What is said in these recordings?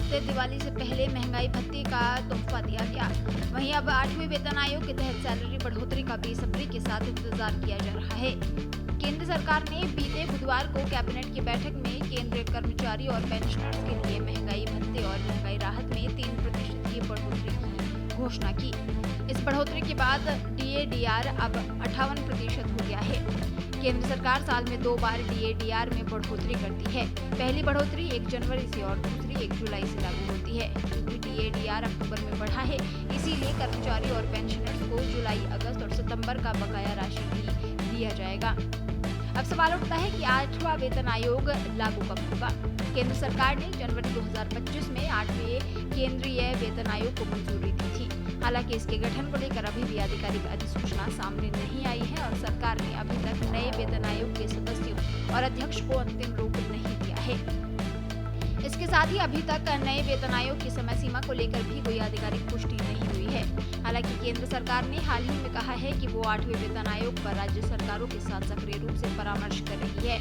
हफ्ते दिवाली से पहले महंगाई भत्ते का तोहफा दिया गया। वहीं अब 8वें वेतन आयोग के तहत सैलरी बढ़ोतरी का बेसब्री के साथ इंतजार किया जा रहा है। केंद्र सरकार ने बीते बुधवार को कैबिनेट की बैठक में केंद्रीय कर्मचारी और पेंशनर्स के लिए महंगाई भत्ते और महंगाई राहत में 3% की बढ़ोतरी की घोषणा की। इस बढ़ोतरी के बाद DADR अब 58% हो गया है। केंद्र सरकार साल में 2 बार DADR में बढ़ोतरी करती है। पहली बढ़ोतरी 1 जनवरी से और दूसरी 1 जुलाई से लागू होती है। क्योंकि DADR अक्टूबर में बढ़ा है, इसीलिए कर्मचारी और पेंशनर्स को जुलाई, अगस्त और सितंबर का बकाया राशि भी दिया जाएगा। अब सवाल उठता है कि 8वां वेतन आयोग लागू कब होगा। केंद्र सरकार ने जनवरी 2025 में 8वें केंद्रीय वेतन आयोग को मंजूरी दी थी। हालांकि इसके गठन को लेकर अभी भी आधिकारिक अधिसूचना सामने नहीं आई है और सरकार ने अभी तक नए वेतन आयोग के सदस्यों और अध्यक्ष को अंतिम रूप नहीं दिया है। इसके साथ ही अभी तक नए वेतन आयोग की समय सीमा को लेकर भी कोई आधिकारिक पुष्टि नहीं हुई है। हालांकि केंद्र सरकार ने हाल ही में कहा है कि वो 8वें वेतन आयोग पर राज्य सरकारों के साथ सक्रिय रूप से परामर्श कर रही है।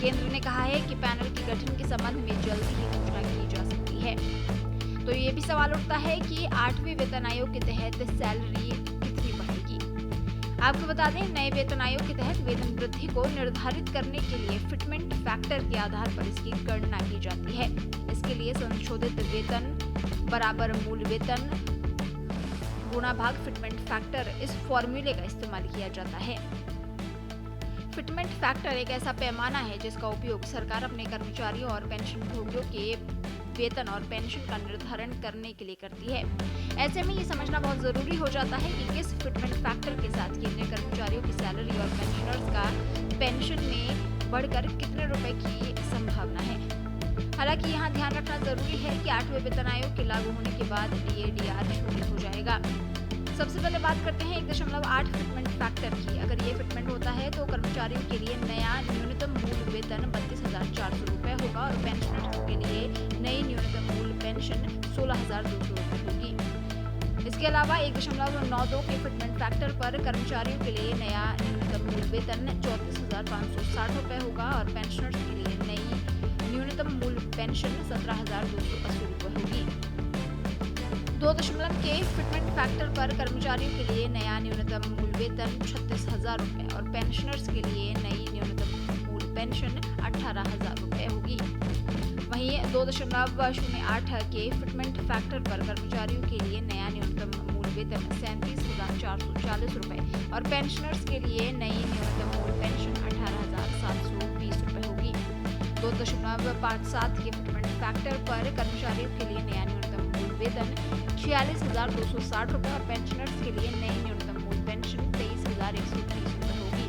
केंद्र ने कहा है कि पैनल के गठन के संबंध में जल्द ही घोषणा की जा सकती है। तो ये भी सवाल उठता है कि 8वें वेतन आयोग के तहत सैलरी कितनी बढ़ेगी। आपको बता दें, नए वेतन आयोग के तहत वेतन वृद्धि को निर्धारित करने के लिए फिटमेंट फैक्टर के आधार पर इसकी गणना की जाती है। इसके लिए संशोधित वेतन बराबर मूल वेतन गुणा भाग फिटमेंट फैक्टर, इस फॉर्मूले का इस्तेमाल किया जाता है। फिटमेंट फैक्टर एक ऐसा पैमाना है जिसका उपयोग सरकार अपने कर्मचारियों और पेंशन भोगियों के वेतन और पेंशन का निर्धारण करने के लिए करती है। ऐसे में ये समझना बहुत जरूरी हो जाता है कि किस फिटमेंट फैक्टर के साथ केंद्रीय कर्मचारियों की सैलरी और पेंशनर्स का पेंशन में बढ़कर कितने रुपए की संभावना है। हालांकि यहाँ ध्यान रखना जरूरी है कि 8वें वेतन आयोग के लागू होने के बाद DADR शून्य हो जाएगा। सबसे पहले बात करते हैं 1.8 फिटमेंट फैक्टर की। अगर ये फिटमेंट होता है तो कर्मचारियों के लिए नया न्यूनतम मूल वेतन 32,400 रुपए होगा और पेंशनर्स के लिए नई न्यूनतम मूल पेंशन 16,200 रुपए होगी। इसके अलावा 1.92 के फिटमेंट फैक्टर पर कर्मचारियों के लिए नया न्यूनतम मूल वेतन 34,560 रुपए होगा और पेंशनर्स के लिए नई न्यूनतम मूल पेंशन 17,280 रुपए होगी। 2 के फिटमेंट फैक्टर पर कर्मचारियों के लिए नया न्यूनतम मूल वेतन 36,000 रुपए और पेंशनर्स के लिए नई न्यूनतम मूल पेंशन 18,000 रुपए होगी। वहीं 2.08 के फिटमेंट फैक्टर पर कर्मचारियों के लिए नया न्यूनतम मूल वेतन 37,440 रुपए और पेंशनर्स के लिए नई न्यूनतम मूल पेंशन 18,720 रुपए होगी। 2.57 के फिटमेंट फैक्टर पर कर्मचारियों के लिए नया न्यूनतम मूल वेतन 46,260 रुपए और पेंशनर्स के लिए नई न्यूनतम मूल पेंशन 23,130 रुपए होगी।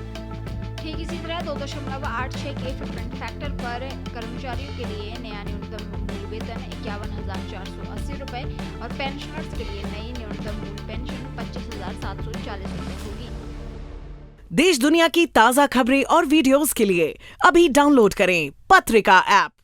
ठीक इसी तरह 2.86 के फिटमेंट फैक्टर पर कर्मचारियों के लिए नया न्यूनतम मूल वेतन 51,480 रुपए और पेंशनर्स के लिए नई न्यूनतम मूल पेंशन 25,740 रुपए होगी। देश दुनिया की ताजा खबरें और वीडियोस के लिए अभी डाउनलोड करें पत्रिका ऐप।